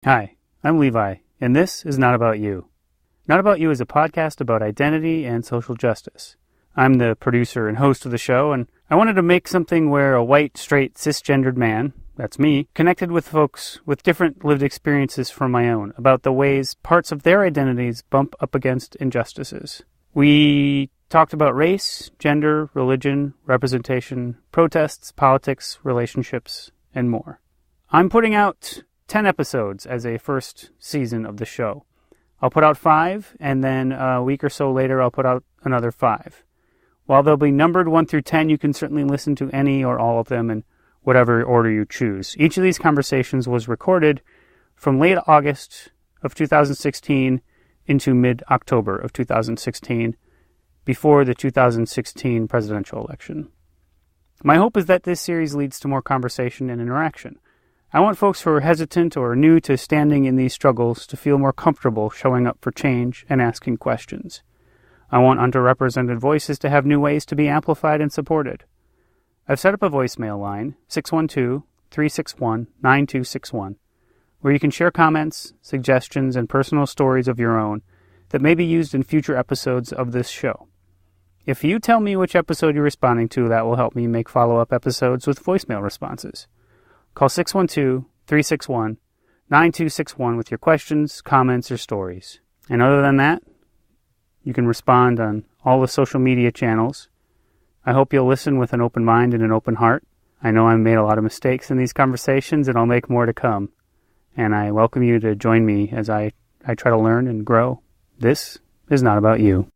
Hi, I'm Levi, and this is Not About You. Not About You is a podcast about identity and social justice. I'm the producer and host of the show, and I wanted to make something where a white, straight, cis-gendered man, that's me, connected with folks with different lived experiences from my own about the ways parts of their identities bump up against injustices. We talked about race, gender, religion, representation, protests, politics, relationships, and more. I'm putting out 10 episodes as a first season of the show. I'll put out 5, and then a week or so later I'll put out another 5. While they'll be numbered 1 through 10, you can certainly listen to any or all of them in whatever order you choose. Each of these conversations was recorded from late August of 2016 into mid-October of 2016, before the 2016 presidential election. My hope is that this series leads to more conversation and interaction. I want folks who are hesitant or new to standing in these struggles to feel more comfortable showing up for change and asking questions. I want underrepresented voices to have new ways to be amplified and supported. I've set up a voicemail line, 612-361-9261, where you can share comments, suggestions, and personal stories of your own that may be used in future episodes of this show. If you tell me which episode you're responding to, that will help me make follow-up episodes with voicemail responses. Call 612-361-9261 with your questions, comments, or stories. And other than that, you can respond on all the social media channels. I hope you'll listen with an open mind and an open heart. I know I've made a lot of mistakes in these conversations, and I'll make more to come. And I welcome you to join me as I try to learn and grow. This is Not About You.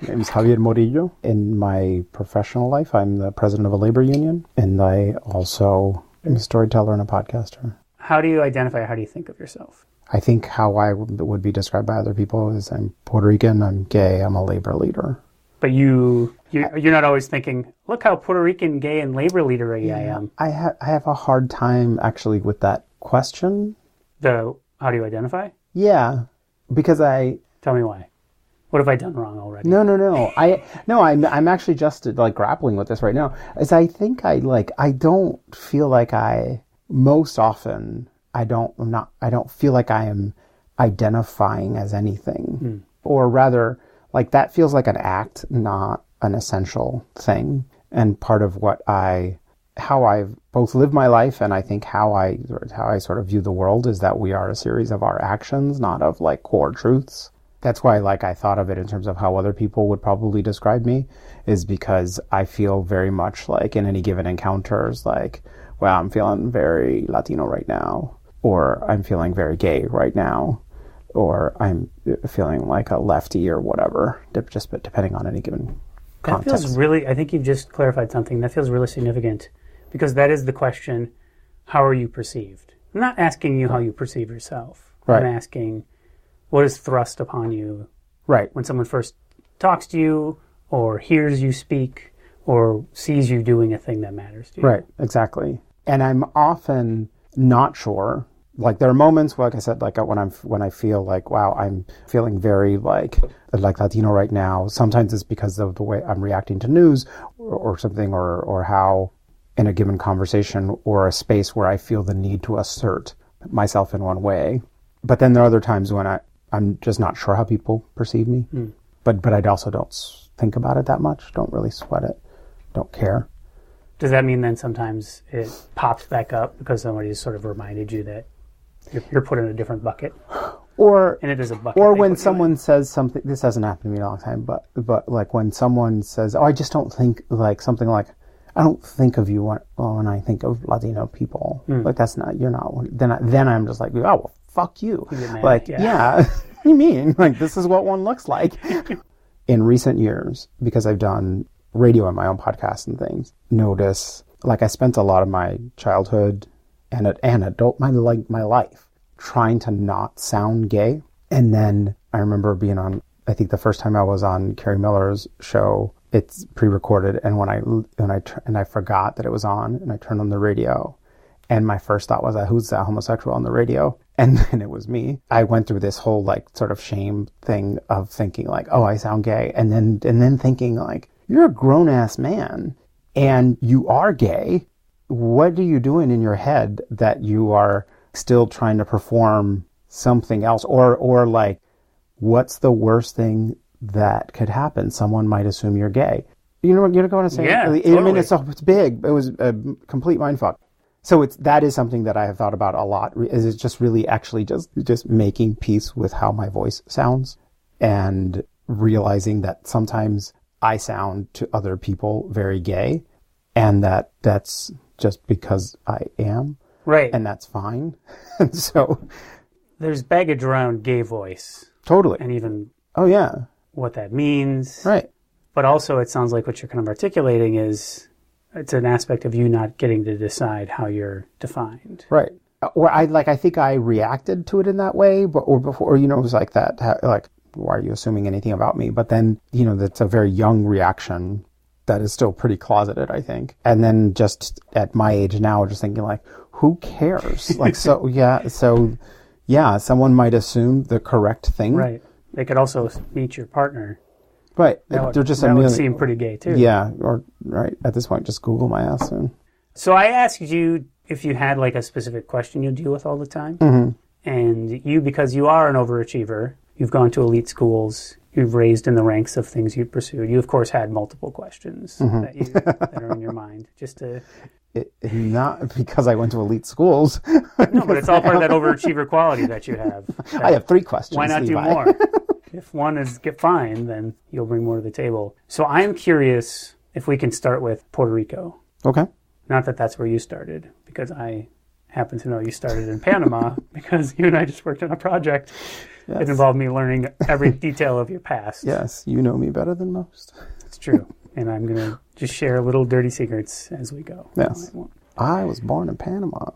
My name is Javier Morillo. In my professional life, I'm the president of a labor union, and I also am a storyteller and a podcaster. How do you identify, how do you think of yourself? I think how I would be described by other people is I'm Puerto Rican, I'm gay, I'm a labor leader. But you're not always thinking, look how Puerto Rican, gay, and labor leader-y I am. I have a hard time actually with that question. How do you identify? Yeah, because Tell me why. What have I done wrong already? No. I'm actually just like grappling with this right now. Is I think I don't feel like most often I don't feel like I am identifying as anything, or rather, like that feels like an act, not an essential thing. And part of how I've both lived my life, and I think how I sort of view the world, is that we are a series of our actions, not of like core truths. That's why I thought of it in terms of how other people would probably describe me, is because I feel very much like in any given encounters, like, wow, I'm feeling very Latino right now, or I'm feeling very gay right now, or I'm feeling like a lefty or whatever, just depending on any given context. That feels really, I think you've just clarified something. That feels really significant, because that is the question, how are you perceived? I'm not asking you how you perceive yourself. Right. I'm asking, what is thrust upon you when someone first talks to you, or hears you speak, or sees you doing a thing that matters to you? Right, exactly. And I'm often not sure. Like there are moments, like I said, like when I feel like, wow, I'm feeling very like Latino right now. Sometimes it's because of the way I'm reacting to news or something, or how in a given conversation or a space where I feel the need to assert myself in one way. But then there are other times when I'm just not sure how people perceive me. But I also don't think about it that much, don't really sweat it, don't care. Does that mean then sometimes it pops back up because somebody sort of reminded you that you're put in a different bucket? And it is a bucket. Or when someone says something, this hasn't happened to me in a long time, but like when someone says, oh, I just don't think, like something like, I don't think of you when I think of Latino people. Like that's not, you're not one. Then I'm just like, oh, well, fuck you. Like, yeah. What do you mean? Like, this is what one looks like. In recent years, because I've done radio and my own podcasts and things, notice, like I spent a lot of my childhood and my life trying to not sound gay. And then I remember being on, I think the first time I was on Carrie Miller's show, it's pre-recorded, and when I forgot that it was on, and I turned on the radio, and my first thought was, who's that homosexual on the radio? And then it was me. I went through this whole like sort of shame thing of thinking like, oh, I sound gay, and then thinking like, you're a grown ass man, and you are gay. What are you doing in your head that you are still trying to perform something else? Or like, what's the worst thing that could happen? Someone might assume you're gay. You know what you're going to say? Yeah, I totally. mean, it's big. It was a complete mindfuck. So that is something that I have thought about a lot. Is it just really actually just making peace with how my voice sounds, and realizing that sometimes I sound to other people very gay, and that's just because I am. Right. And that's fine. And so there's baggage around gay voice. Totally. And even oh yeah, what that means. right. But also it sounds like what you're kind of articulating is it's an aspect of you not getting to decide how you're defined. Right. Or I think I reacted to it in that way, or before, it was like that, like, why are you assuming anything about me? But then, that's a very young reaction that is still pretty closeted, I think. And then just at my age now, just thinking like, who cares? Like, someone might assume the correct thing. Right. They could also meet your partner. Right. That They're just would seem pretty gay too. Yeah. Or right. At this point, just Google my ass soon. So I asked you if you had like a specific question you deal with all the time. Mm-hmm. And you, because you are an overachiever, you've gone to elite schools, you've raised in the ranks of things you've pursued. You, of course, had multiple questions that are in your mind. Just to... Not because I went to elite schools. No, but it's all part of that overachiever quality that you have. I have 3 questions. Why not Levi? do more? If one is fine, then you'll bring more to the table. So I'm curious if we can start with Puerto Rico. Okay. Not that that's where you started, because I happen to know you started in Panama because you and I just worked on a project that involved me learning every detail of your past. Yes, you know me better than most. It's true. And I'm going to just share little dirty secrets as we go. Yes. I was born in Panama.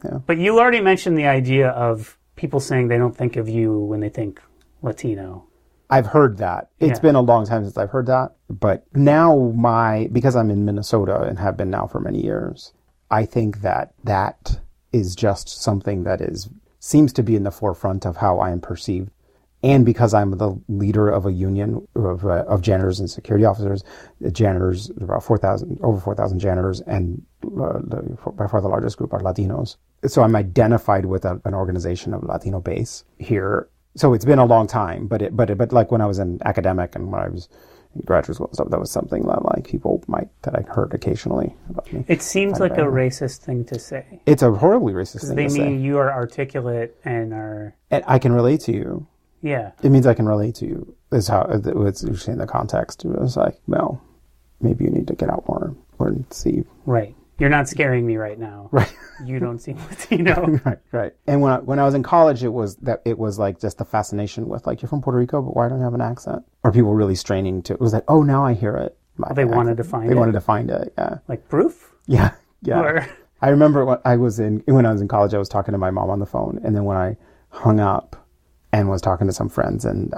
Yeah. But you already mentioned the idea of people saying they don't think of you when they think Latino. I've heard that. It's been a long time since I've heard that. But now because I'm in Minnesota and have been now for many years, I think that is just something that seems to be in the forefront of how I am perceived. And because I'm the leader of a union of janitors and security officers, janitors, about over 4,000 janitors, and by far the largest group are Latinos. So I'm identified with an organization of Latino base here. So it's been a long time, but like when I was in academic and when I was in graduate school and stuff, that was something that like people that I heard occasionally about me. It seems like a racist thing to say. It's a horribly racist thing to say. They mean you are articulate and are... And I can relate to you. Yeah. It means I can relate to you, is how it's usually in the context. It was like, well, maybe you need to get out more and see. Right. You're not scaring me right now. Right. You don't seem Latino. Right. And when I was in college, it was like just the fascination with like, you're from Puerto Rico, but why don't you have an accent? Or people really straining to it. Was like, oh, now I hear it. They wanted to find it. They wanted to find it. Yeah. Like proof? Yeah. Or... I remember when I was in college, I was talking to my mom on the phone, and then when I hung up and was talking to some friends, and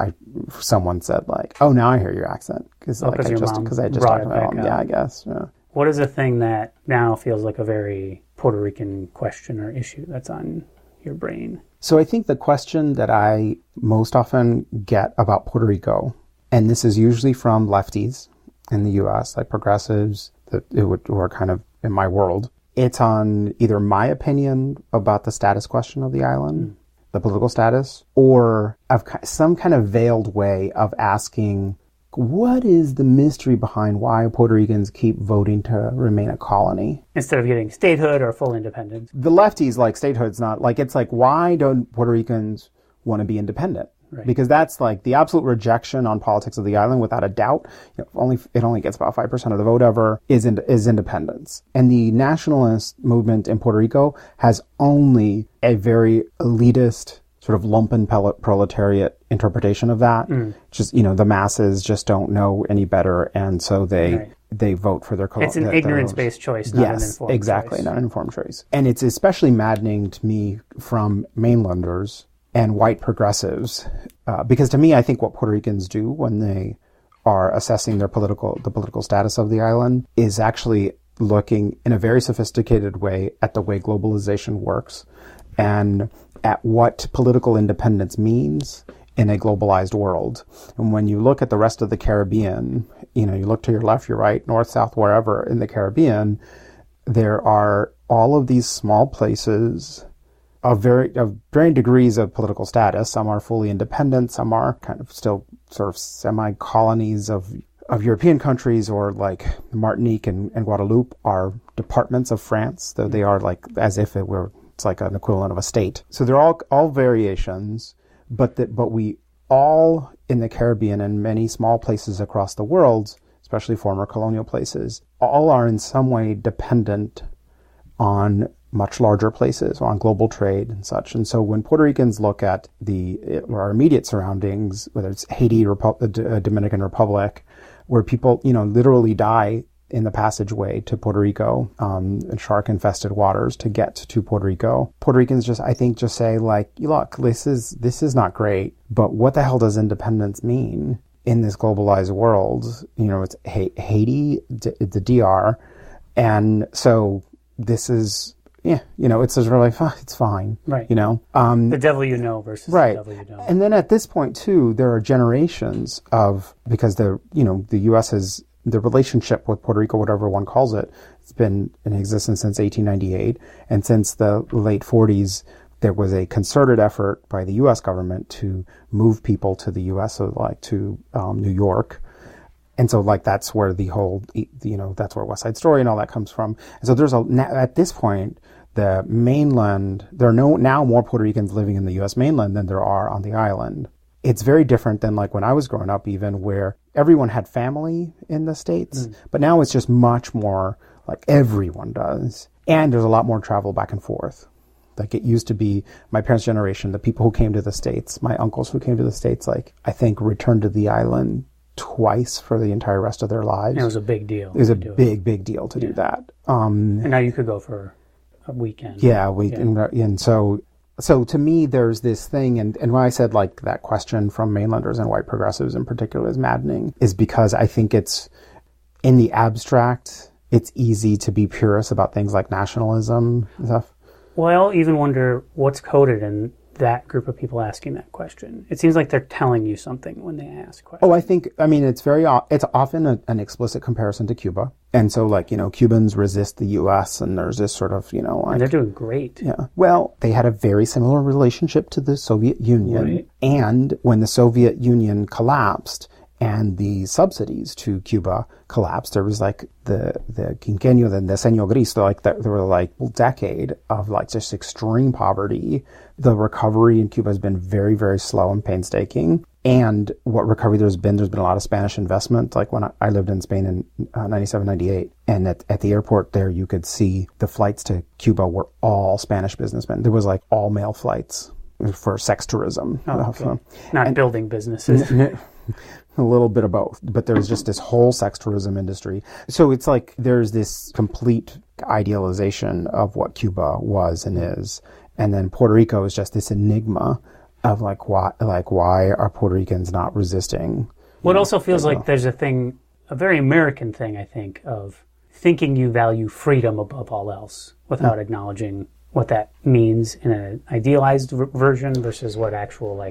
someone said like, "Oh, now I hear your accent," because I just talked to my mom. Yeah, I guess. Yeah. What is a thing that now feels like a very Puerto Rican question or issue that's on your brain? So I think the question that I most often get about Puerto Rico, and this is usually from lefties in the U.S., like progressives, who are kind of in my world. It's on either my opinion about the status question of the island, the political status, or of some kind of veiled way of asking, what is the mystery behind why Puerto Ricans keep voting to remain a colony? Instead of getting statehood or full independence. The lefties like statehood's not, like, it's like, why don't Puerto Ricans want to be independent? Right. Because that's like the absolute rejection on politics of the island, without a doubt. It only gets about 5% of the vote ever is independence. And the nationalist movement in Puerto Rico has only a very elitist sort of lumpen proletariat interpretation of that. Just, the masses just don't know any better, and so they vote for their... It's an ignorance-based choice, not an informed exactly, choice. Not an informed choice. And it's especially maddening to me from mainlanders and white progressives, because to me, I think what Puerto Ricans do when they are assessing the political status of the island is actually looking in a very sophisticated way at the way globalization works and at what political independence means in a globalized world. And when you look at the rest of the Caribbean, you look to your left, your right, north, south, wherever in the Caribbean, there are all of these small places of varying degrees of political status. Some are fully independent, some are kind of still sort of semi-colonies of European countries, or like Martinique and Guadeloupe are departments of France, though they are like as if it's like an equivalent of a state. So they're all variations, but we all in the Caribbean and many small places across the world, especially former colonial places, all are in some way dependent on much larger places, on global trade and such. And so when Puerto Ricans look at our immediate surroundings, whether it's Haiti, Dominican Republic, where people, literally die in the passageway to Puerto Rico, in shark-infested waters to get to Puerto Rico, Puerto Ricans just say like, look, this is not great, but what the hell does independence mean in this globalized world? It's Haiti, the DR, and so this is, it's just really, it's fine. Right. The devil you know versus right. The devil you don't. And then at this point, too, there are generations because the U.S. has, the relationship with Puerto Rico, whatever one calls it, it's been in existence since 1898. And since the late 40s, there was a concerted effort by the U.S. government to move people to the U.S., so like to New York. And so, like, that's where the whole, that's where West Side Story and all that comes from. And so at this point, the mainland, there are now more Puerto Ricans living in the U.S. mainland than there are on the island. It's very different than like when I was growing up, even, where everyone had family in the States. But now it's just much more like everyone does. And there's a lot more travel back and forth. Like it used to be my parents' generation, the people who came to the States, my uncles who came to the States, like I think returned to the island twice for the entire rest of their lives. And it was a big deal. It was a big deal to do that. And now you could go for a weekend. Yeah, and so to me, there's this thing, and when I said like that question from mainlanders and white progressives in particular is maddening, is because I think it's, in the abstract, it's easy to be purist about things like nationalism and stuff. Well, I even wonder what's coded in that group of people asking that question. It seems like they're telling you something when they ask questions. Oh, it's often an explicit comparison to Cuba. And so, like, Cubans resist the U.S. and there's this sort of, and they're doing great. Yeah. Well, they had a very similar relationship to the Soviet Union. Right. And when the Soviet Union collapsed and the subsidies to Cuba collapsed, there was like the quinquenio, the decenio gris, there were like a decade of like just extreme poverty. The recovery in Cuba has been very, very slow and painstaking. And what recovery there's been a lot of Spanish investment. Like when I lived in Spain in 97, 98, and at the airport there, you could see the flights to Cuba were all Spanish businessmen. There was like all male flights for sex tourism. Oh, okay. Not building businesses. A little bit of both, but there's just this whole sex tourism industry. So it's like there's this complete idealization of what Cuba was and is, and then Puerto Rico is just this enigma of why are Puerto Ricans not resisting? Well, it also feels like there's a very American thing, I think, of thinking you value freedom above all else without acknowledging what that means in an idealized version versus what actual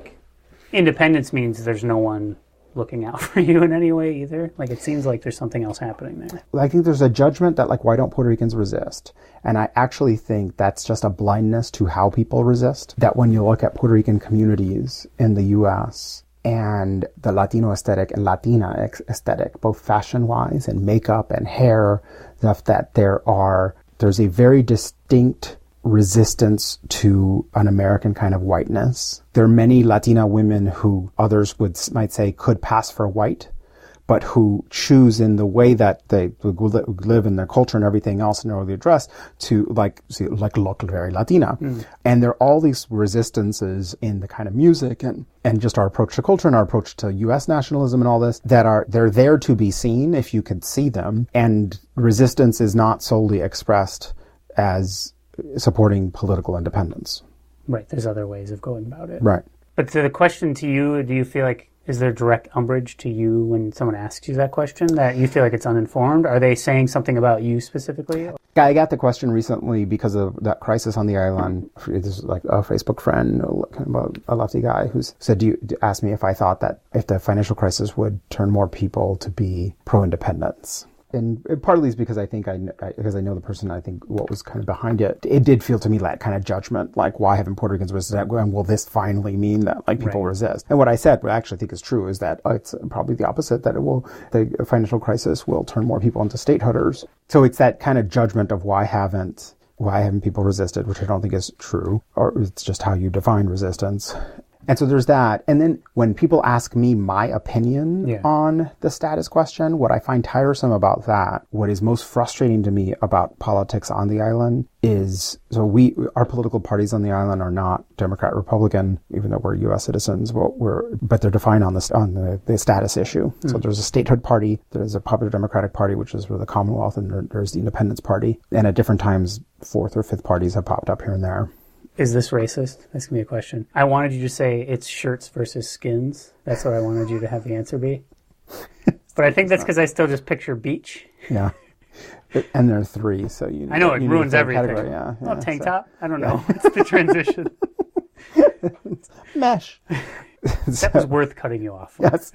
independence means. There's no one looking out for you in any way either. Like, it seems like there's something else happening there. I think there's a judgment that why don't Puerto Ricans resist? And I actually think that's just a blindness to how people resist. That when you look at Puerto Rican communities in the U.S. and the Latino aesthetic and Latina aesthetic, both fashion-wise and makeup and hair, that there's a very distinct resistance to an American kind of whiteness. There are many Latina women who others might say could pass for white, but who choose in the way that they live in their culture and everything else and early dress to look very Latina. And there are all these resistances in the kind of music and just our approach to culture and our approach to U.S. nationalism and all this they're there to be seen if you could see them. And resistance is not solely expressed as supporting political independence. Right. There's other ways of going about it. Right. But to the question to you, do you feel like Is there direct umbrage to you when someone asks you that question, that you feel like it's uninformed? Are they saying something about you specifically? I got the question recently because of that crisis on the island. This is like a Facebook friend, a lefty guy, who said, asked me if I thought that if the financial crisis would turn more people to be pro-independence. And partly is because I know the person. I think what was kind of behind it. It did feel to me like kind of judgment, like why haven't Puerto Ricans resisted? And will this finally mean that like people resist? And what I said, what I actually think is true, is that it's probably the opposite. That the financial crisis will turn more people into statehooders. So it's that kind of judgment of why haven't people resisted, which I don't think is true, or it's just how you define resistance. And so there's that. And then when people ask me my opinion on the status question, what I find tiresome about that, what is most frustrating to me about politics on the island is, our political parties on the island are not Democrat, Republican, even though we're U.S. citizens, but they're defined on the status issue. So there's a statehood party, there's a Popular Democratic Party, which is for the Commonwealth, and there's the Independence Party. And at different times, fourth or fifth parties have popped up here and there. Is this racist? That's going to be a question. I wanted you to say it's shirts versus skins. That's what I wanted you to have the answer be. But I think that's because I still just picture beach. Yeah. And there are three, so you know. I know, it ruins everything. Tank top? I don't know. It's the transition. Mesh. That was worth cutting you off for. Yes.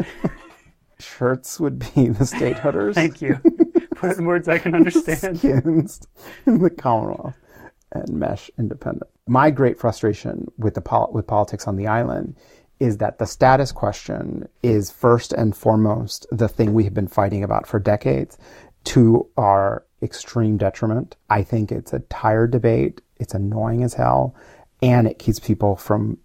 Shirts would be the statehooders. Thank you. Put it in words I can understand. Skins in the Commonwealth. And mesh independent. My great frustration with with politics on the island is that the status question is first and foremost the thing we have been fighting about for decades, to our extreme detriment. I think it's a tired debate. It's annoying as hell. And it keeps people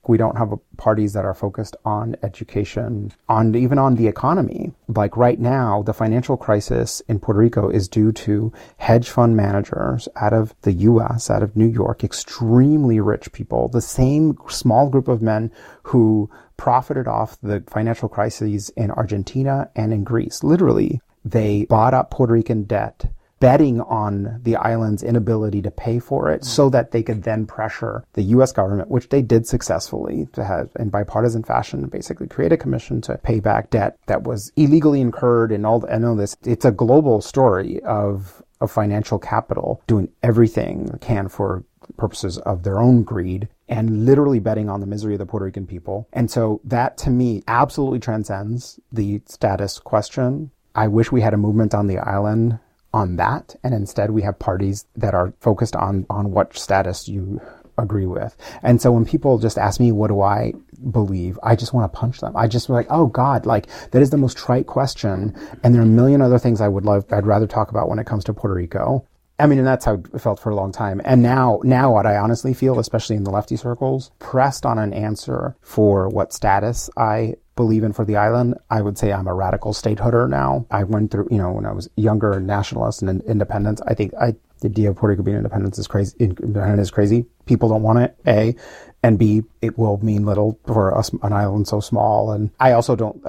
we don't have parties that are focused on education, even on the economy. Like right now, the financial crisis in Puerto Rico is due to hedge fund managers out of the U.S., out of New York, extremely rich people, the same small group of men who profited off the financial crises in Argentina and in Greece. Literally, they bought up Puerto Rican debt, betting on the island's inability to pay for it so that they could then pressure the U.S. government, which they did successfully, to have, in bipartisan fashion, basically create a commission to pay back debt that was illegally incurred and all this. It's a global story of financial capital doing everything it can for purposes of their own greed and literally betting on the misery of the Puerto Rican people. And so that, to me, absolutely transcends the status question. I wish we had a movement on the island on that, and instead we have parties that are focused on what status you agree with. And so when people just ask me what do I believe, I just want to punch them. I just like, oh God, like that is the most trite question, and there are a million other things I'd rather talk about when it comes to Puerto Rico. I mean, and that's how it felt for a long time. And now what I honestly feel, especially in the lefty circles, pressed on an answer for what status I believe in for the island, I would say I'm a radical stateholder now. I went through, when I was younger, nationalist and independence. I think the idea of Puerto Rico being independent is crazy. People don't want it, A. And B, it will mean little for us, an island so small. And I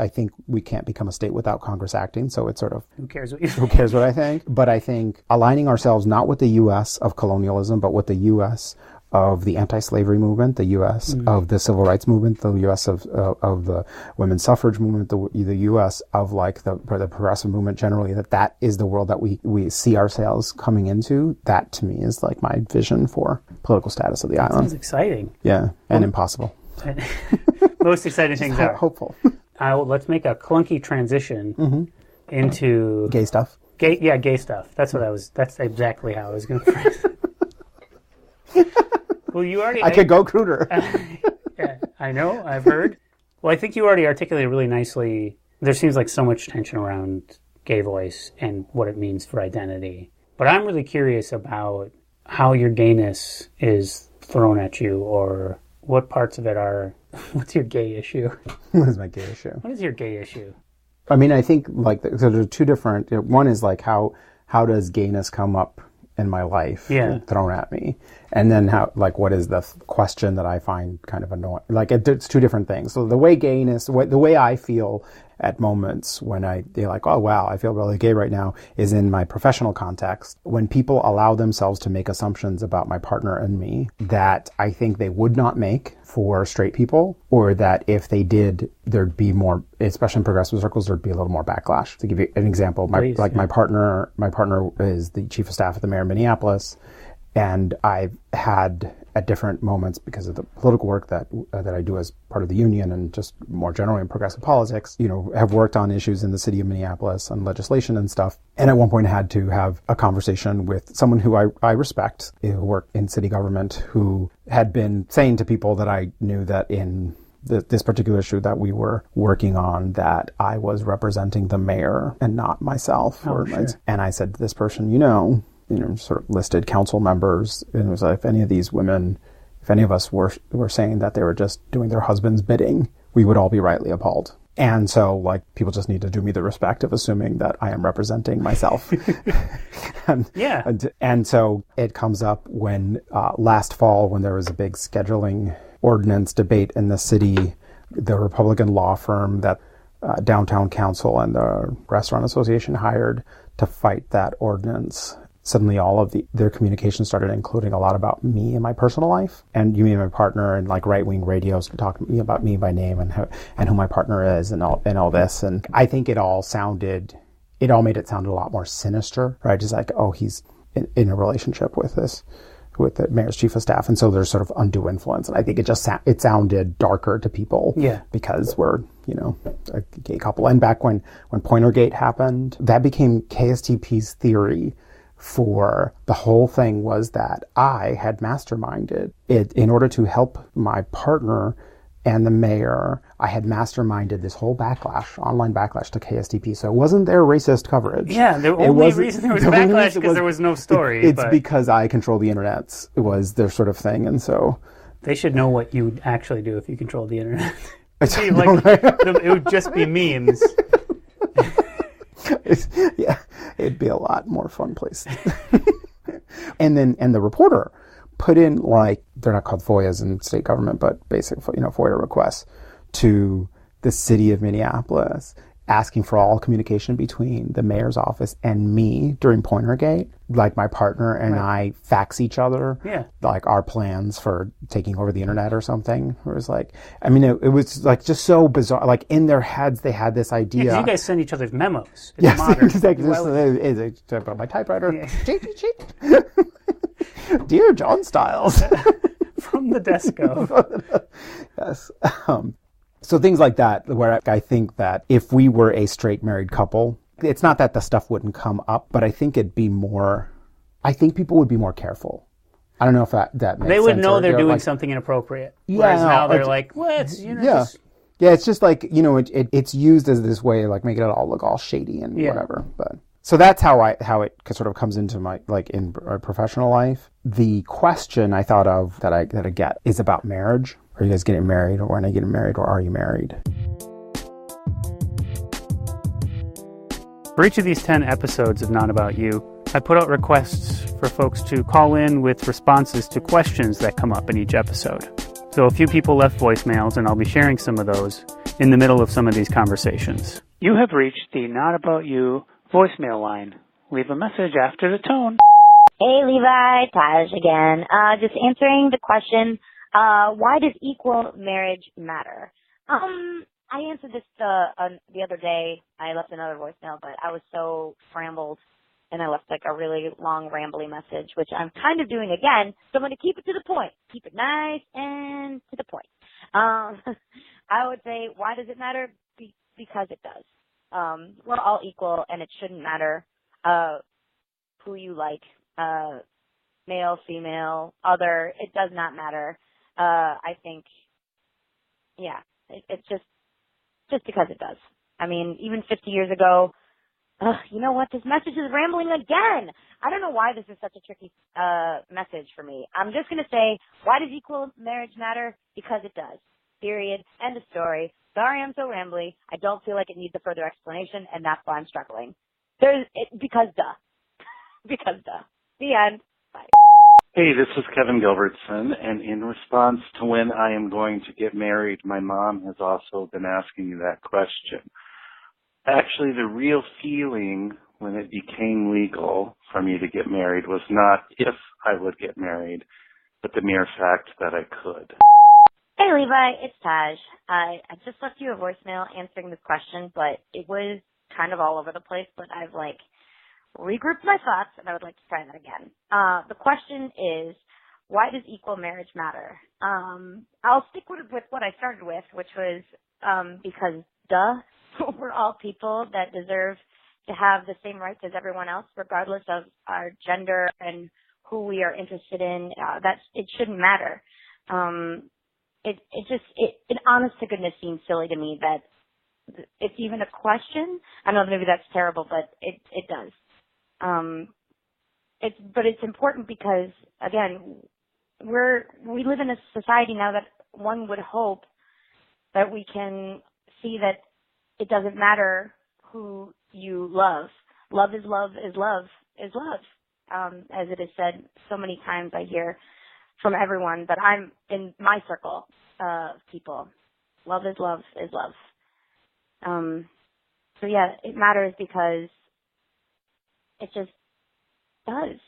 think we can't become a state without Congress acting. So it's sort of, who cares what I think? But I think aligning ourselves not with the U.S. of colonialism, but with the U.S. of the anti-slavery movement, the U.S. of the civil rights movement, the U.S. of the women's suffrage movement, the U.S. of like the progressive movement generally, that is the world that we see ourselves coming into. That to me is like my vision for political status of the island. Sounds exciting. Yeah, and impossible. Most exciting things are hopeful. Let's make a clunky transition into gay stuff. Gay stuff. That's exactly how I was going to phrase it. Well, you already... I could go cruder. Yeah, I know. I've heard. Well, I think you already articulated really nicely. There seems like so much tension around gay voice and what it means for identity. But I'm really curious about how your gayness is thrown at you, or what parts of it are... What's your gay issue? What is my gay issue? What is your gay issue? I mean, I think so there's two different... One is like how does gayness come up in my life thrown at me, and then what is the question that I find kind of annoying? Like it's two different things. So the way gayness, the way I feel at moments when they're like, oh, wow, I feel really gay right now, is in my professional context. When people allow themselves to make assumptions about my partner and me that I think they would not make for straight people, or that if they did, there'd be more, especially in progressive circles, there'd be a little more backlash. To give you an example, my partner is the chief of staff at the mayor of Minneapolis, and I've had at different moments, because of the political work that I do as part of the union and just more generally in progressive politics, have worked on issues in the city of Minneapolis on legislation and stuff. And at one point I had to have a conversation with someone who I respect, who worked in city government, who had been saying to people that I knew that in this particular issue that we were working on, that I was representing the mayor and not myself. And I said to this person, sort of listed council members, and it was like, if any of these women, if any of us were saying that they were just doing their husband's bidding, we would all be rightly appalled. And so, people just need to do me the respect of assuming that I am representing myself. And so it comes up when last fall, when there was a big scheduling ordinance debate in the city, the Republican law firm that Downtown Council and the Restaurant Association hired to fight that ordinance, suddenly all of their communication started including a lot about me and my personal life, and you and my partner, and right-wing radios would talk to me about me by name and who my partner is and all this. And I think it all made it sound a lot more sinister, right? Just like, oh, he's in a relationship with the mayor's chief of staff, and so there's sort of undue influence. And I think it sounded darker to people, because we're a gay couple. And back when Pointergate happened, that became KSTP's theory for the whole thing, was that I had masterminded it in order to help my partner and the mayor. I had masterminded this whole online backlash to KSTP. So it wasn't their racist coverage. Yeah, the only reason there was backlash because there was no story. It's because I control the internet. It was their sort of thing, and so they should know what you would actually do if you controlled the internet. It would just be memes. It'd be a lot more fun place. And the reporter put in, they're not called FOIAs in state government, but basic, FOIA requests to the city of Minneapolis, asking for all communication between the mayor's office and me during Pointergate. My partner and I fax each other, our plans for taking over the internet or something. It was it was just so bizarre. In their heads, they had this idea. Yeah, 'cause you guys send each other's memos. It's yes, modern. Exactly. My typewriter. Yeah. Dear John Stiles. From the Desco. Yes. So things like that, where I think that if we were a straight married couple, it's not that the stuff wouldn't come up, but I think I think people would be more careful. I don't know if that makes sense. They would know they're doing something inappropriate. Whereas now they're it's just it's used as this way of making it all look all shady and whatever. But so that's how it sort of comes into my in my professional life. The question I thought of that I get is about marriage. Are you guys getting married, or when are you getting married, or are you married? For each of these 10 episodes of Not About You, I put out requests for folks to call in with responses to questions that come up in each episode. So a few people left voicemails, and I'll be sharing some of those in the middle of some of these conversations. You have reached the Not About You voicemail line. Leave a message after the tone. Hey, Levi, Taj again. Just answering the question, why does equal marriage matter? I answered this the other day. I left another voicemail, but I was so scrambled, and I left a really long, rambly message, which I'm kind of doing again. So I'm going to keep it to the point. Keep it nice and to the point. I would say, why does it matter? Because it does. We're all equal, and it shouldn't matter who you like, male, female, other. It does not matter. I think, it's just because it does. I mean, even 50 years ago, you know what? This message is rambling again. I don't know why this is such a tricky message for me. I'm just going to say, why does equal marriage matter? Because it does. Period. End of story. Sorry I'm so rambly. I don't feel like it needs a further explanation, and that's why I'm struggling. Because duh. Because duh. The end. Bye. Hey, this is Kevin Gilbertson, and in response to when I am going to get married, my mom has also been asking me that question. Actually, the real feeling when it became legal for me to get married was not if I would get married, but the mere fact that I could. Hey, Levi, it's Taj. I just left you a voicemail answering this question, but it was kind of all over the place, but I've, regrouped my thoughts, and I would like to try that again. The question is, why does equal marriage matter? I'll stick with what I started with, which was because, we're all people that deserve to have the same rights as everyone else, regardless of our gender and who we are interested in. It shouldn't matter. It honest to goodness seems silly to me that it's even a question. I know maybe that's terrible, but it does. But it's important because, again, we live in a society now that one would hope that we can see that it doesn't matter who you love. Love is love is love is love. As it is said so many times, I hear from everyone, but I'm in my circle of people. Love is love is love. So yeah, it matters because it just does.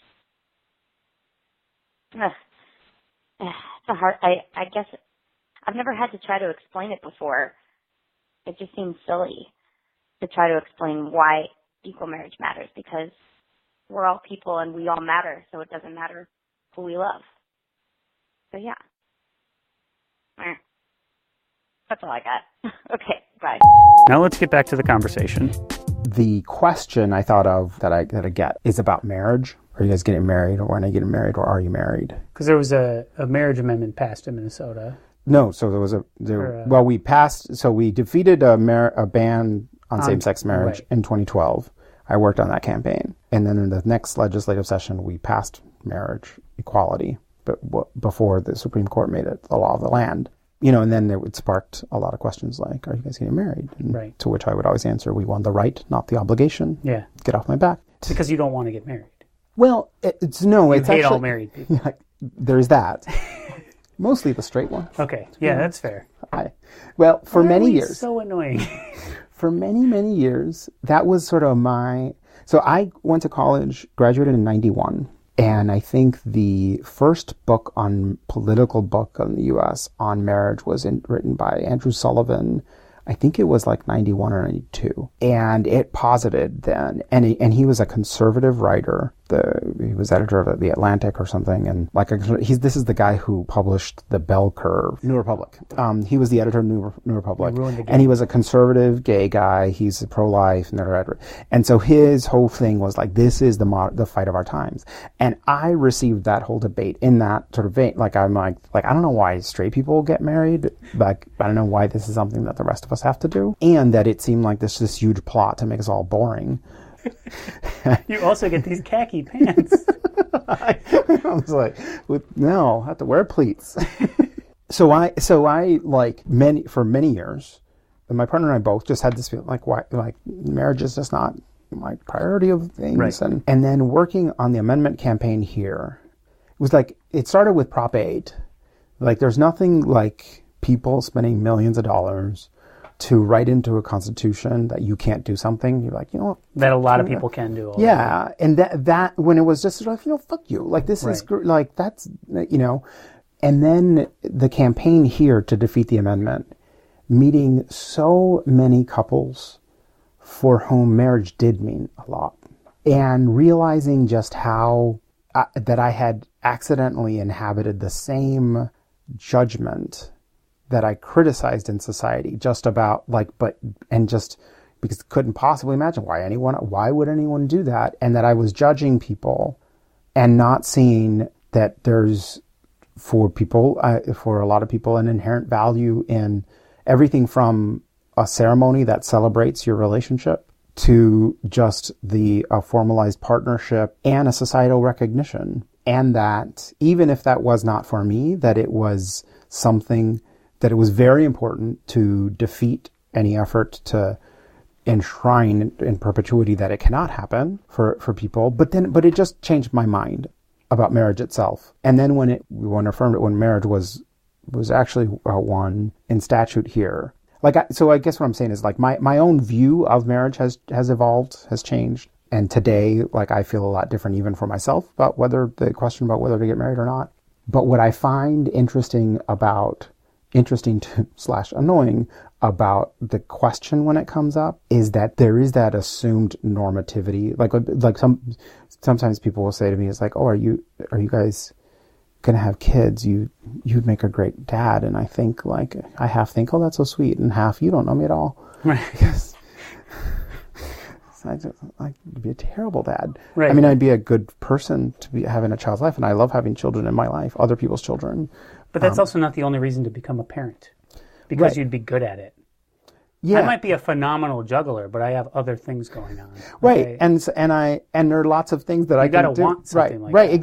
It's a hard, I guess I've never had to try to explain it before. It just seems silly to try to explain why equal marriage matters, because we're all people and we all matter, so it doesn't matter who we love. So yeah. That's all I got. Okay, bye. Now let's get back to the conversation. The question I thought of that I get is about marriage. Are you guys getting married, or when are you getting married, or are you married? Because there was a marriage amendment passed in Minnesota. No, so we defeated a ban on same-sex marriage in 2012. I worked on that campaign. And then in the next legislative session, we passed marriage equality, but before the Supreme Court made it the law of the land. And then it sparked a lot of questions like, are you guys getting married? And to which I would always answer, we won the right, not the obligation. Yeah. Get off my back. Because you don't want to get married. Well, it's hate all married people. There's that. Mostly the straight ones. Okay. Yeah, that's fair. For many years. So annoying. For many, many years, that was sort of so I went to college, graduated in 91. And I think the first political book in the U.S. on marriage was written by Andrew Sullivan. I think it was 91 or 92. And it posited then, and he was a conservative writer. He was editor of The Atlantic or something. And this is the guy who published The Bell Curve, New Republic. He was the editor of New Republic. And he was a conservative gay guy. He's pro-life. And so his whole thing was this is the fight of our times. And I received that whole debate in that sort of vein. I don't know why straight people get married. I don't know why this is something that the rest of us have to do. And that it seemed like this huge plot to make us all boring. You also get these khaki pants. I was like, no, I have to wear pleats. So I for many years, and my partner and I both just had this feeling why marriage is just not my priority of things. Right. And then working on the amendment campaign here, it was it started with Prop 8. There's nothing like people spending millions of dollars to write into a constitution that you can't do something. You're like, that a lot of people can do. Already. Yeah. And that when it was just fuck you. This is that's, and then the campaign here to defeat the amendment, meeting so many couples for whom marriage did mean a lot, and realizing just how that I had accidentally inhabited the same judgment that I criticized in society, just about because couldn't possibly imagine why would anyone do that, and that I was judging people and not seeing that there's for a lot of people an inherent value in everything from a ceremony that celebrates your relationship to just a formalized partnership and a societal recognition, and that even if that was not for me, that it was something that it was very important to defeat any effort to enshrine in perpetuity that it cannot happen for people. But it just changed my mind about marriage itself. And then when marriage was actually won in statute here, So I guess what I'm saying is like my own view of marriage has evolved, has changed. And today, like, I feel a lot different even for myself about the question about whether to get married or not. But what I find interesting to / annoying about the question when it comes up is that there is that assumed normativity. Like sometimes people will say to me, it's like, oh, are you guys gonna have kids? You'd make a great dad. And I think, like, I half think, oh, that's so sweet, and half, you don't know me at all. Right. Because I'd be a terrible dad. Right. I mean, I'd be a good person to be having a child's life, and I love having children in my life, other people's children. But that's also not the only reason to become a parent, because right. you'd be good at it. Yeah. I might be a phenomenal juggler, but I have other things going on. Right, Okay? and there are lots of things that I can do. You gotta want something like right, that.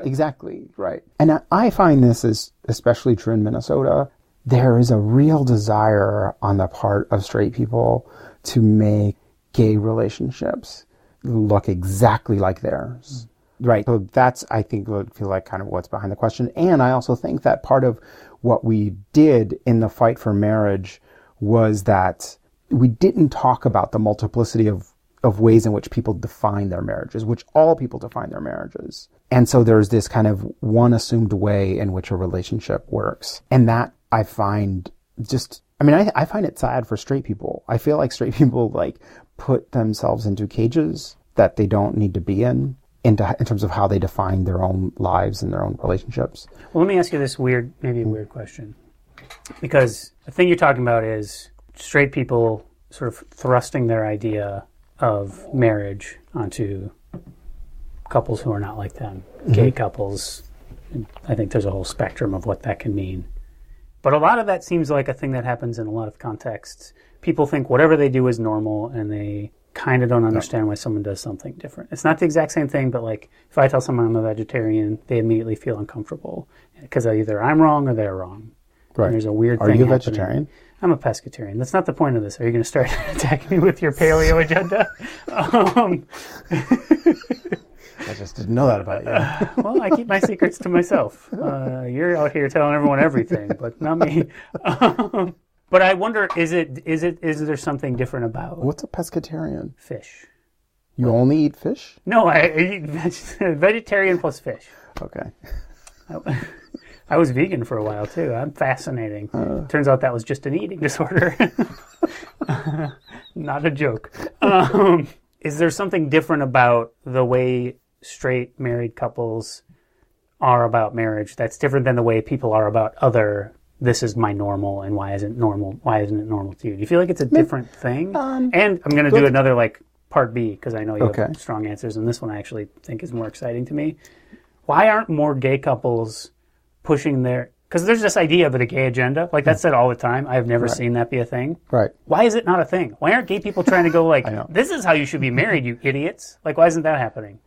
exactly, right. And I find this is especially true in Minnesota. There is a real desire on the part of straight people to make gay relationships look exactly like theirs. Right. So that's, I think, would feel like kind of what's behind the question. And I also think that part of what we did in the fight for marriage was that we didn't talk about the multiplicity of ways in which people define their marriages, which all people define their marriages. And so there's this kind of one assumed way in which a relationship works. And that I find I find it sad for straight people. I feel like straight people like put themselves into cages that they don't need to be in terms of how they define their own lives and their own relationships. Well, let me ask you this weird question. Because the thing you're talking about is straight people sort of thrusting their idea of marriage onto couples who are not like them, gay couples. I think there's a whole spectrum of what that can mean. But a lot of that seems like a thing that happens in a lot of contexts. People think whatever they do is normal, and they kind of don't understand why someone does something different. It's not the exact same thing, but like if I tell someone I'm a vegetarian, they immediately feel uncomfortable because either I'm wrong or they're wrong. Right. And there's a weird Are thing you a happening. vegetarian? I'm a pescatarian. That's not the point of this. Are you going to start attacking me with your paleo agenda? I just didn't know that about you. Well, I keep my secrets to myself. You're out here telling everyone everything, but not me. But I wonder, is there something different about What's a pescatarian? fish? You only eat fish? No, I eat vegetarian plus fish. Okay. I was vegan for a while too. I'm fascinating. Turns out that was just an eating disorder. Not a joke. Is there something different about the way straight married couples are about marriage that's different than the way people are about this is my normal, and why isn't it normal to you? Do you feel like it's a different thing? And I'm going to do another like part B, because I know you have strong answers, and this one I actually think is more exciting to me. Why aren't more gay couples pushing because there's this idea of a gay agenda, like that's said all the time. I've never seen that be a thing. Right. Why is it not a thing? Why aren't gay people trying to go like, this is how you should be married, you idiots? Like, why isn't that happening?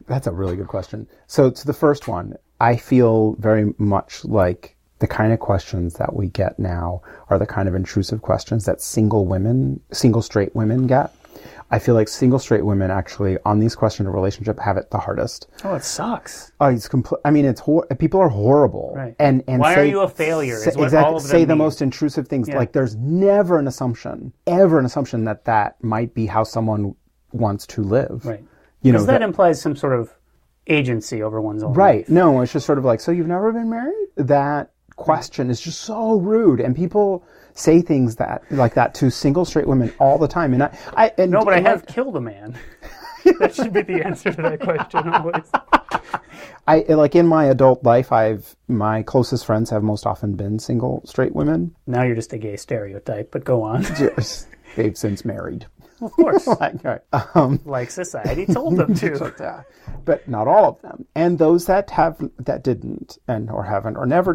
That's a really good question. So to the first one, I feel very much like the kind of questions that we get now are the kind of intrusive questions that single straight women get. I feel like single straight women actually on these questions of relationship have it the hardest. Oh, it sucks. It's people are horrible. Right. And why are you a failure? Is what all of them say the mean. most intrusive things. Yeah. Like there's never an assumption that might be how someone wants to live. Right. Because that implies some sort of agency over one's own right. life. No, it's just sort of like, so you've never been married? That question is just so rude, and people say things like that to single straight women all the time. And I have killed a man. That should be the answer to that question always. In my adult life, my closest friends have most often been single straight women. Now you're just a gay stereotype, but go on. They've since married. Of course. Like society told them to. But not all of them. And those that didn't or haven't or never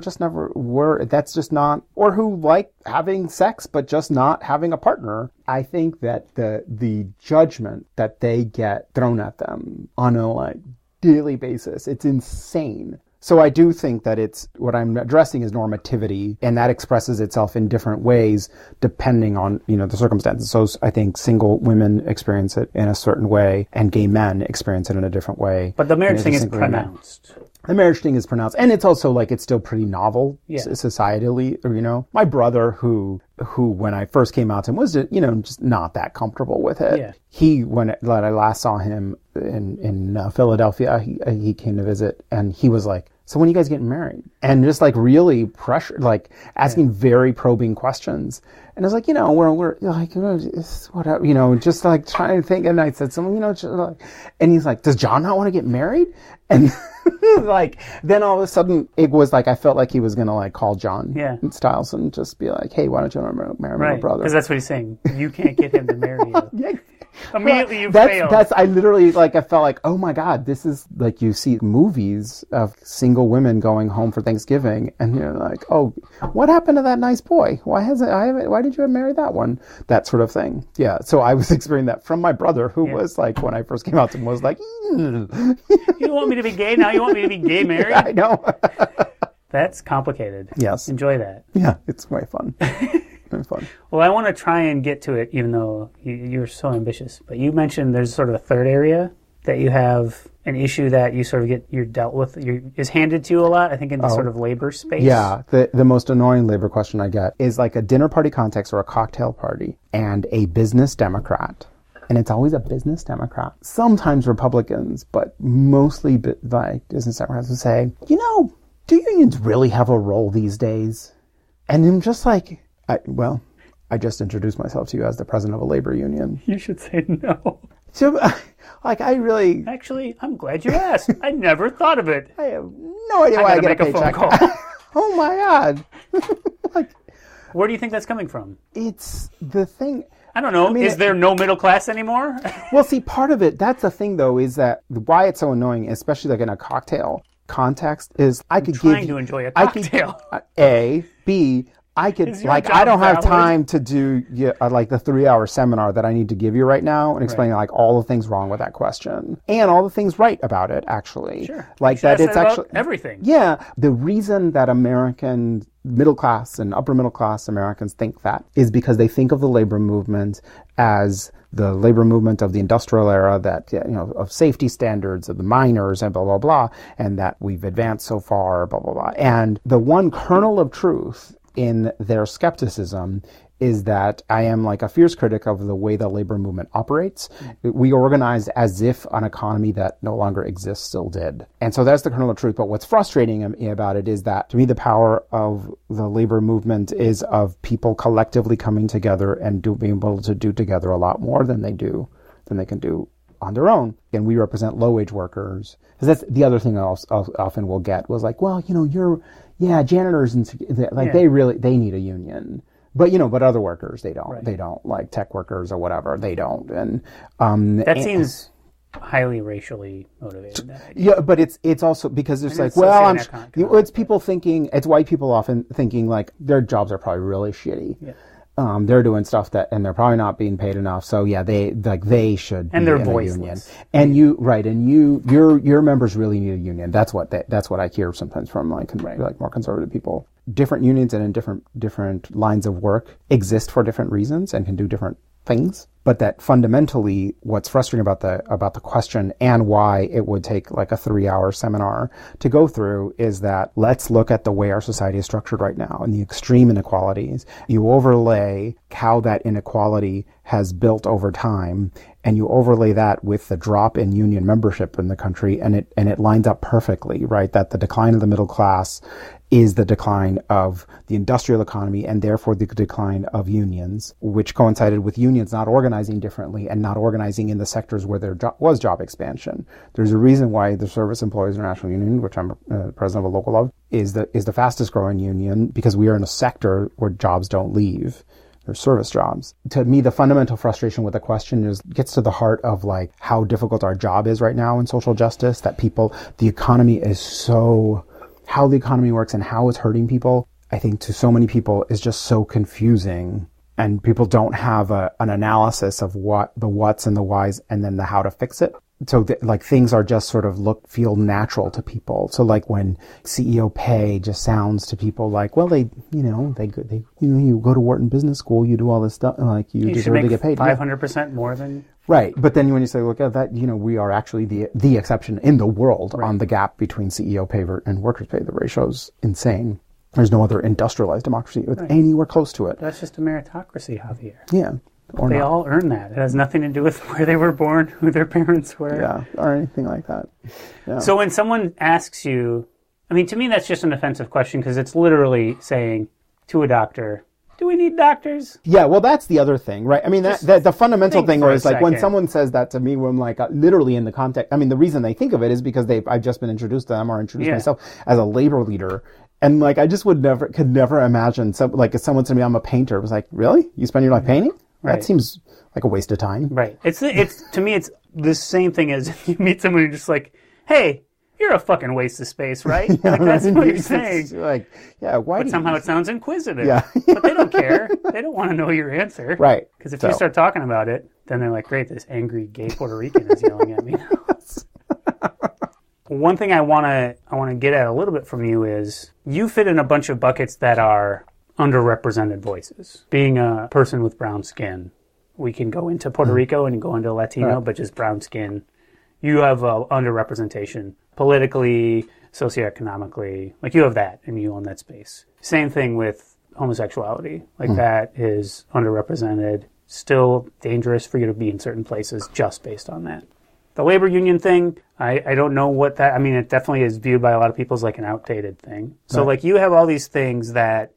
were, that's just not, or who like having sex but just not having a partner. I think that the judgment that they get thrown at them on a daily basis, it's insane. So I do think that what I'm addressing is normativity, and that expresses itself in different ways depending on, the circumstances. So I think single women experience it in a certain way, and gay men experience it in a different way. But the marriage thing is pronounced. the marriage thing is pronounced, and it's also like it's still pretty novel societally. Or, you know, my brother, who when I first came out to him was, you know, just not that comfortable with it. Yeah. He, when I last saw him in Philadelphia, he came to visit, and he was like, "So when are you guys getting married?" And just like really pressured, like asking very probing questions. And I was like, you know, we're like, you know, whatever, you know, just like trying to think. And I said something, you know, just like, and he's like, "Does John not want to get married?" And like, then all of a sudden it was like, I felt like he was going to like call John Stiles and just be like, "Hey, why don't you marry my brother?" Because that's what he's saying. You can't get him to marry you. Yeah. Immediately you failed. I literally, like, I felt like, oh my God, this is like, you see movies of single women going home for Thanksgiving, and you're like, oh, what happened to that nice boy? Why did you marry that one? That sort of thing. Yeah. So I was experiencing that from my brother, who was like, when I first came out to him, was like, You want me to be gay now? You want me to be gay married? I know. That's complicated. Yes. Enjoy that. Yeah, it's quite fun. Fun. Well, I want to try and get to it, even though you're so ambitious. But you mentioned there's sort of a third area that you have an issue that you sort of you're dealt with, is handed to you a lot, I think, in the sort of labor space. Yeah, the most annoying labor question I get is like a dinner party context or a cocktail party and a business Democrat. And it's always a business Democrat. Sometimes Republicans, but mostly like business Democrats will say, you know, do unions really have a role these days? And I'm just like, I just introduced myself to you as the president of a labor union. You should say no. So, like, I really... Actually, I'm glad you asked. I never thought of it. I have no idea why I get a paycheck. Phone call. Oh, my God. Like, where do you think that's coming from? It's the thing... I don't know. I mean, is there no middle class anymore? Well, see, part of it, that's the thing, though, is that why it's so annoying, especially like in a cocktail context, is I could trying to enjoy a cocktail. A, B... I could, like, I don't have time to do like the 3-hour seminar that I need to give you right now and explain like all the things wrong with that question and all the things right about it, actually. Sure. Like that it's actually everything. Yeah. The reason that American middle class and upper middle class Americans think that is because they think of the labor movement as the labor movement of the industrial era, that, you know, of safety standards of the miners and blah, blah, blah, and that we've advanced so far, blah, blah, blah. And the one kernel of truth in their skepticism is that I am like a fierce critic of the way the labor movement operates. We organize as if an economy that no longer exists still did. And so that's the kernel of truth. But what's frustrating about it is that, to me, the power of the labor movement is of people collectively coming together and being able to do together a lot more than they can do on their own. And we represent low-wage workers. Because that's the other thing I often will get was like, well, you know, janitors and they need a union. But, you know, but other workers, they don't. Right. They don't, like tech workers or whatever, they don't. And that seems highly racially motivated. Yeah, but it's also because it's like, well, it's people thinking, it's white people often thinking like their jobs are probably really shitty. Yeah. They're doing stuff and they're probably not being paid enough. So yeah, they should and be they're in voiceless. A union. And your members really need a union. That's what I hear sometimes from like more conservative people. Different unions and in different lines of work exist for different reasons and can do different things. But that fundamentally, what's frustrating about the question and why it would take like a 3-hour seminar to go through is that let's look at the way our society is structured right now and the extreme inequalities. You overlay how that inequality has built over time, and you overlay that with the drop in union membership in the country, and it lines up perfectly, right? That the decline of the middle class is the decline of the industrial economy and therefore the decline of unions, which coincided with unions not organizing differently and not organizing in the sectors where there was job expansion. There's a reason why the Service Employees International Union, which I'm president of a local of, is the fastest growing union, because we are in a sector where jobs don't leave. They're service jobs. To me, the fundamental frustration with the question gets to the heart of like how difficult our job is right now in social justice, that the economy is so... how the economy works and how it's hurting people, I think to so many people is just so confusing, and people don't have an analysis of what the what's and the whys and then the how to fix it. so like things are just sort of feel natural to people. So like when CEO pay just sounds to people like, well, you go to Wharton Business School, you do all this stuff, like you deserve to get paid 500% more than. Right. But then when you say, look at that, we are actually the exception in the world on the gap between CEO pay and workers pay. The ratio's insane. There's no other industrialized democracy anywhere close to it. That's just a meritocracy, Javier. Yeah. They all earn that. It has nothing to do with where they were born, who their parents were. Yeah, or anything like that. Yeah. So when someone asks you, I mean, to me that's just an offensive question because it's literally saying to a doctor, do we need doctors? Yeah, well, that's the other thing, right? I mean, the fundamental thing was like when someone says that to me, when I'm like literally in the context, I mean, the reason they think of it is because I've just been introduced to them or introduced myself as a labor leader. And like, I just could never imagine if someone said to me, I'm a painter. It was like, really? You spend your life painting? Right. That seems like a waste of time. Right. It's to me, it's the same thing as if you meet someone who's just like, hey, you're a fucking waste of space, right? Yeah, like that's what you're saying. Like, yeah, why? But somehow it sounds inquisitive. Yeah. But they don't care. They don't want to know your answer. Right. Because if you start talking about it, then they're like, great, this angry gay Puerto Rican is yelling at me. One thing I want to get at a little bit from you is you fit in a bunch of buckets that are underrepresented voices. Being a person with brown skin, we can go into Puerto Rico and go into Latino, but just brown skin. You have underrepresentation politically, socioeconomically. Like you have that, and you own that space. Same thing with homosexuality. Like that is underrepresented. Still dangerous for you to be in certain places just based on that. The labor union thing, I don't know what that, I mean, it definitely is viewed by a lot of people as like an outdated thing. So like you have all these things that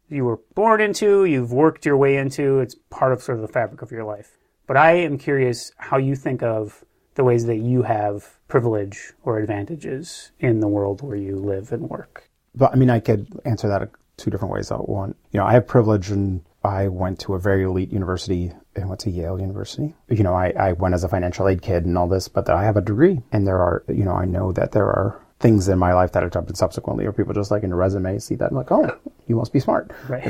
you were born into, you've worked your way into, it's part of sort of the fabric of your life. But I am curious how you think of the ways that you have privilege or advantages in the world where you live and work. But I mean, I could answer that two different ways. One, I have privilege and I went to a very elite university and went to Yale University. I went as a financial aid kid and all this, but I have a degree. And there are, I know that there are things in my life that have happened subsequently, or people just like in a resume see that and like, oh, you must be smart. Right.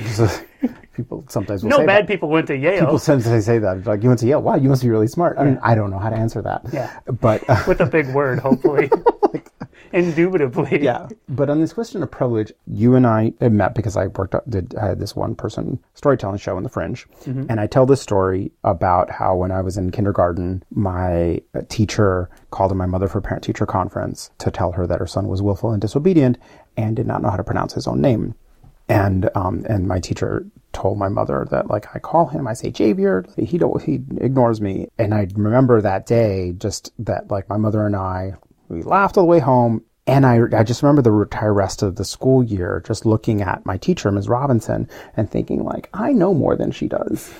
People sometimes will say no bad that. People went to Yale. People sometimes say that. Like, you went to Yale? Wow, you must be really smart. I mean, I don't know how to answer that. Yeah. But with a big word, hopefully. Indubitably. Yeah. But on this question of privilege, you and I met because I had this one person storytelling show in the Fringe. Mm-hmm. And I tell this story about how when I was in kindergarten, my teacher called in my mother for a parent-teacher conference to tell her that her son was willful and disobedient and did not know how to pronounce his own name. And my teacher told my mother that, like, I call him, I say Javier, he ignores me. And I remember that day, just that, like, my mother and we laughed all the way home. And I just remember the entire rest of the school year just looking at my teacher, Ms. Robinson, and thinking, like, I know more than she does.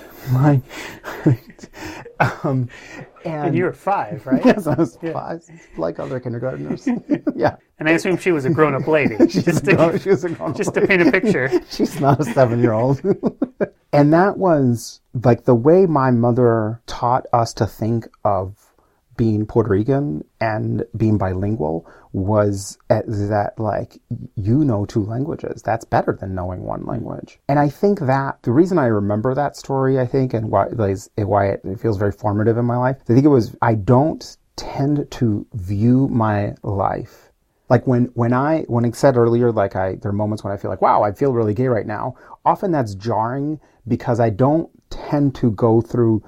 And you were 5, right? Yes, I was 5, like other kindergartners. Yeah. And I assume she was a grown-up lady. She was a grown-up just to paint a picture. She's not a 7-year-old. And that was, like, the way my mother taught us to think of being Puerto Rican and being bilingual was that, like, 2 languages. That's better than knowing 1 language. And I think that the reason I remember that story, I think, and why it feels very formative in my life, I think it was, I don't tend to view my life. Like when I said earlier, like there are moments when I feel like, wow, I feel really gay right now. Often that's jarring because I don't tend to go through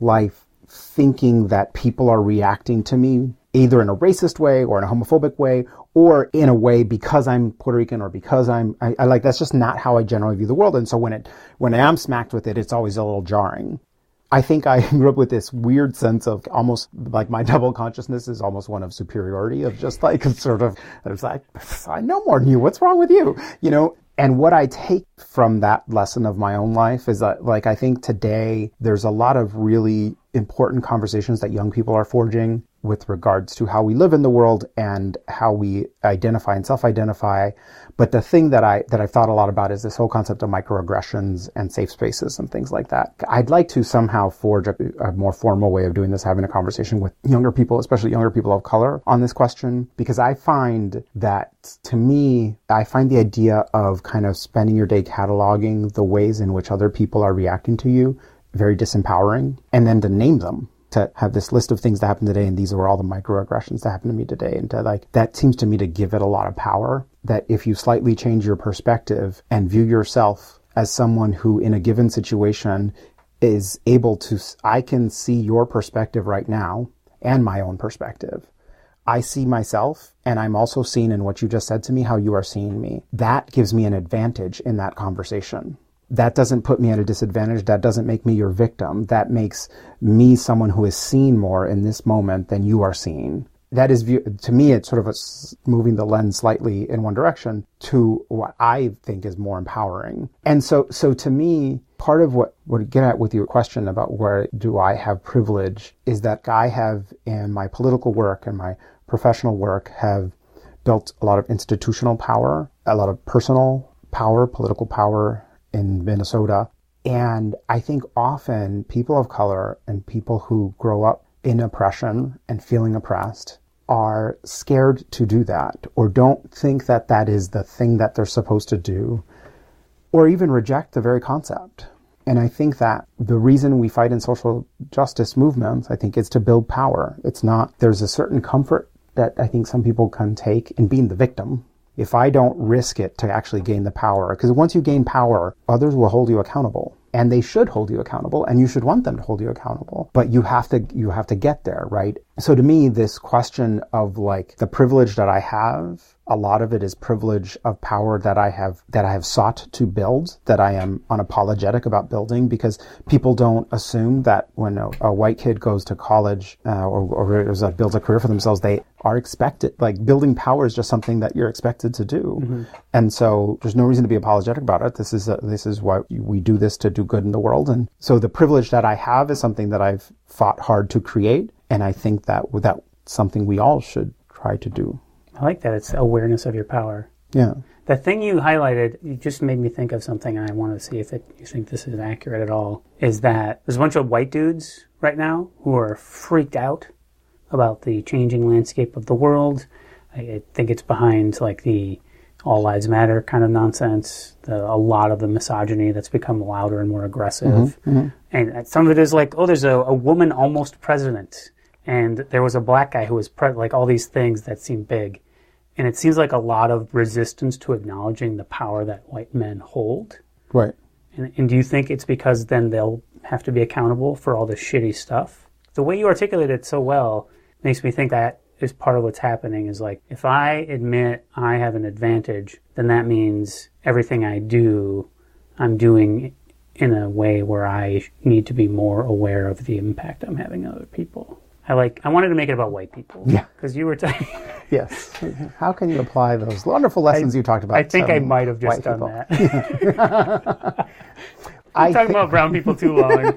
life thinking that people are reacting to me either in a racist way or in a homophobic way or in a way because I'm Puerto Rican or because I like, that's just not how I generally view the world. And so when I am smacked with it, it's always a little jarring. I think I grew up with this weird sense of almost like my double consciousness is almost one of superiority, of just like sort of, I was like, I know more than you. What's wrong with you? And what I take from that lesson of my own life is that, like, I think today there's a lot of really important conversations that young people are forging with regards to how we live in the world and how we identify and self-identify. But the thing that I've thought a lot about is this whole concept of microaggressions and safe spaces and things like that. I'd like to somehow forge a more formal way of doing this, having a conversation with younger people, especially younger people of color, on this question, because I find that, to me, I find the idea of kind of spending your day cataloging the ways in which other people are reacting to you very disempowering, and then to name them. to have this list of things that happened today, and these were all the microaggressions that happened to me today. And to like, that seems to me to give it a lot of power, that if you slightly change your perspective and view yourself as someone who in a given situation is able to, I can see your perspective right now and my own perspective. I see myself, and I'm also seen in what you just said to me, how you are seeing me. That gives me an advantage in that conversation. That doesn't put me at a disadvantage. That doesn't make me your victim. That makes me someone who is seen more in this moment than you are seen. That is, to me, it's sort of moving the lens slightly in one direction to what I think is more empowering. And so to me, part of what you get at with your question about where do I have privilege is that I have, in my political work and my professional work, have built a lot of institutional power, a lot of personal power, political power in Minnesota. And I think often people of color and people who grow up in oppression and feeling oppressed are scared to do that, or don't think that that is the thing that they're supposed to do, or even reject the very concept. And I think that the reason we fight in social justice movements, I think, is to build power. It's not, there's a certain comfort that I think some people can take in being the victim. If I don't risk it to actually gain the power, because once you gain power, others will hold you accountable. And they should hold you accountable, and you should want them to hold you accountable. But you have to get there, right? So to me, this question of like the privilege that I have, a lot of it is privilege of power that I have sought to build, that I am unapologetic about building, because people don't assume that when a white kid goes to college or builds a career for themselves, they are expected, like building power is just something that you're expected to do. Mm-hmm. And so there's no reason to be apologetic about it. This is why we do this, to do good in the world. And so the privilege that I have is something that I've fought hard to create. And I think that that's something we all should try to do. I like that. It's awareness of your power. Yeah. The thing you highlighted, you just made me think of something, and I want to see if you think this is accurate at all, is that there's a bunch of white dudes right now who are freaked out about the changing landscape of the world. I think it's behind like the all lives matter kind of nonsense, a lot of the misogyny that's become louder and more aggressive. Mm-hmm, mm-hmm. And some of it is like, oh, there's a woman almost president, and there was a black guy who was like all these things that seem big. And it seems like a lot of resistance to acknowledging the power that white men hold. Right. And do you think it's because then they'll have to be accountable for all this shitty stuff? The way you articulate it so well makes me think that is part of what's happening, is like, if I admit I have an advantage, then that means everything I do, I'm doing in a way where I need to be more aware of the impact I'm having on other people. I wanted to make it about white people. Yeah. Because you were talking... Yes. How can you apply those wonderful lessons you talked about? I think I might have just done that. I'm talking about brown people too long.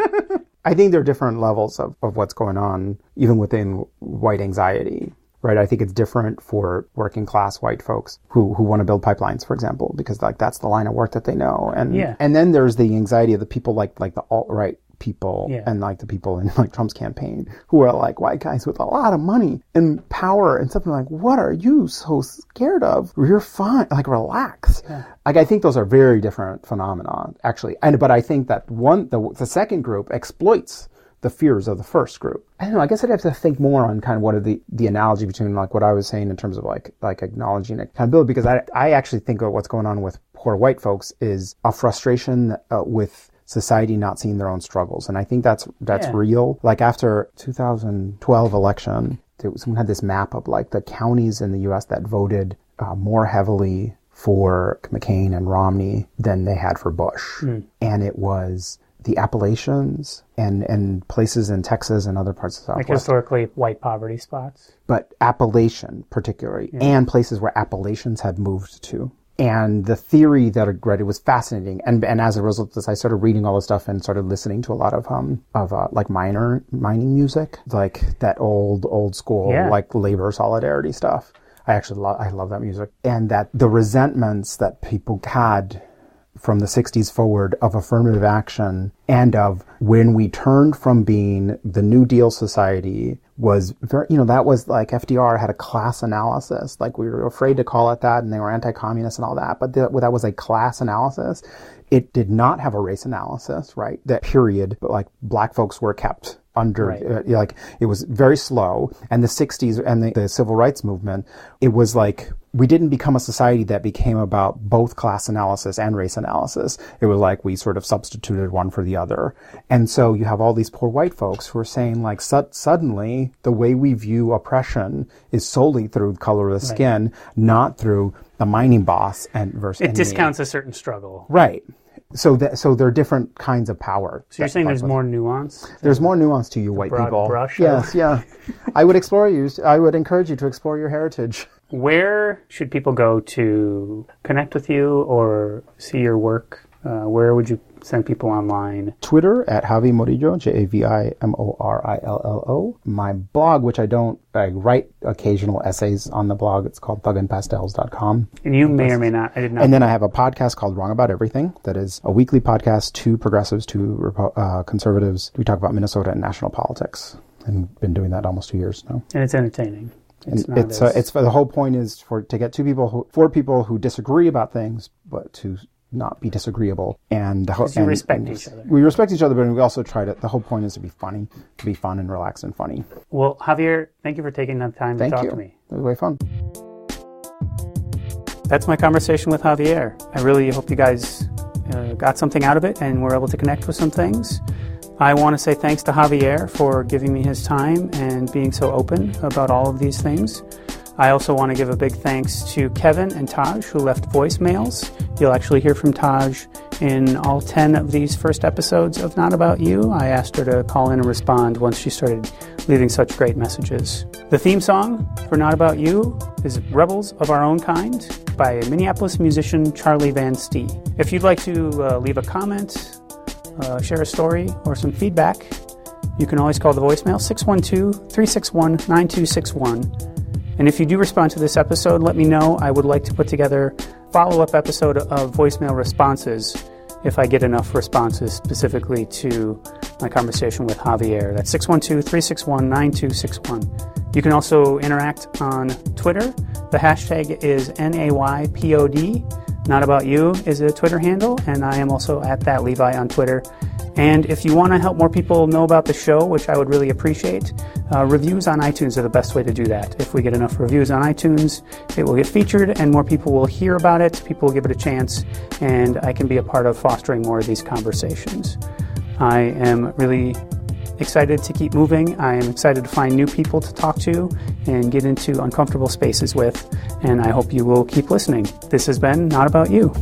I think there are different levels of what's going on, even within white anxiety, right? I think it's different for working class white folks who want to build pipelines, for example, because like that's the line of work that they know. And then there's the anxiety of the people like the alt-right people, and like the people in like Trump's campaign who are like white guys with a lot of money and power and something like, what are you so scared of? You're fine. Like, relax. Yeah. Like, I think those are very different phenomena, actually. But I think that the second group exploits the fears of the first group. I don't know, I guess I'd have to think more on kind of what are the analogy between like what I was saying in terms of like acknowledging accountability, because I actually think of what's going on with poor white folks is a frustration with society not seeing their own struggles. And I think that's real. Like after 2012 election, someone had this map of like the counties in the U.S. that voted more heavily for McCain and Romney than they had for Bush. Mm. And it was the Appalachians and places in Texas and other parts of Southwest. Like historically white poverty spots. But Appalachian particularly, and places where Appalachians had moved to. And the theory that I read, it was fascinating. And as a result of this, I started reading all this stuff and started listening to a lot of like mining music, like that old school, like labor solidarity stuff. I love that music. And that the resentments that people had from the 60s forward of affirmative action and of when we turned from being the New Deal society was very, that was like FDR had a class analysis. Like we were afraid to call it that and they were anti-communist and all that. But that was a class analysis. It did not have a race analysis, right? That period, but like black folks were kept like it was very slow. And the 60s and the civil rights movement, it was like we didn't become a society that became about both class analysis and race analysis. It was like we sort of substituted one for the other. And so you have all these poor white folks who are saying like suddenly the way we view oppression is solely through the color of the skin, not through the mining boss and versus it discounts a certain struggle. Right. So there are different kinds of power. So you're saying there's more nuance? There's more nuance to you white people. Brush yes, yeah. I would encourage you to explore your heritage. Where should people go to connect with you or see your work? Where would you send people online? Twitter at Javier Morillo, JAVIMORILLO. My blog, which I write occasional essays on the blog. It's called thugandpastels.com. And you may or may not, I did not. And then I have a podcast called Wrong About Everything. That is a weekly podcast, 2 progressives, 2 conservatives. We talk about Minnesota and national politics. And been doing that almost 2 years now. And it's entertaining. It's the whole point is to get 4 people who disagree about things, but to not be disagreeable, and respect each other. We respect each other, but we also the whole point is to be funny, to be fun and relaxed and funny. Well, Javier, thank you for taking the time to talk to me. It was way fun. That's my conversation with Javier. I really hope you guys got something out of it and were able to connect with some things. I want to say thanks to Javier for giving me his time and being so open about all of these things. I also want to give a big thanks to Kevin and Taj, who left voicemails. You'll actually hear from Taj in all 10 of these first episodes of Not About You. I asked her to call in and respond once she started leaving such great messages. The theme song for Not About You is Rebels of Our Own Kind by Minneapolis musician Charlie Van Stee. If you'd like to leave a comment, share a story, or some feedback, you can always call the voicemail 612-361-9261. And if you do respond to this episode, let me know. I would like to put together a follow-up episode of voicemail responses if I get enough responses specifically to my conversation with Javier. That's 612-361-9261. You can also interact on Twitter. The hashtag is NAYPOD. Not About You is a Twitter handle, and I am also at That Levi on Twitter. And if you want to help more people know about the show, which I would really appreciate, reviews on iTunes are the best way to do that. If we get enough reviews on iTunes, it will get featured and more people will hear about it, people will give it a chance, and I can be a part of fostering more of these conversations. I am really excited to keep moving. I am excited to find new people to talk to and get into uncomfortable spaces with, and I hope you will keep listening. This has been Not About You.